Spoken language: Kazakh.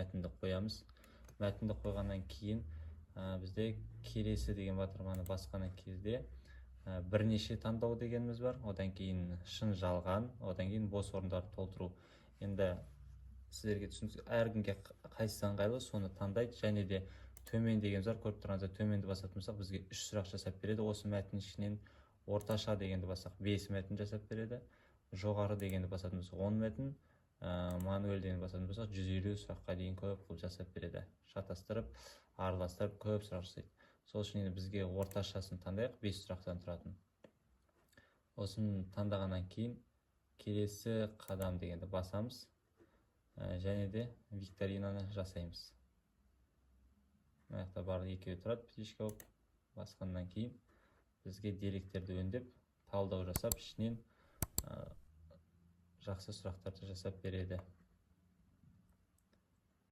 мәтінді қоямыз. Мәтінді қойғаннан кейін бізде келесі деген батырманы басқаннан кезде бірнеше таңдау дегеніміз бар. Одан кейін шын жалған, одан кейін бос орындарды толтыру. Енді сіздерге түсініксіз, әркімге қайсысы ыңғайлы соны таңдайды. Және де төмен деген бар, көріп тұрғаныңызда төменді басатын болсақ, бізге 3 сұрақ жасап береді. Осы мәтін ішінен орташа дегенді бассақ 5 мәтін жасап береді. Жоғары дегенді басатын болсақ 10 мәтін, мануэль дегенді басатын болсақ 150 сұраққа дейін көп қылып жасап береді. Шатастырып, араластырып көп сұрақ жасайды. Сол үшін бізге орташасын таңдайық, 5 сұрақтан тұратын. Осыны таңдағаннан кейін келесі қадам дегенді басамыз. Және де викторинаны жасаймыз. Маяқта барлық екеуі тұрады, птичка болып. Басқаннан кейін бізге деректерді өңдеп, талдау жасап, ішінен жақсы сұрақтарды жасап береді.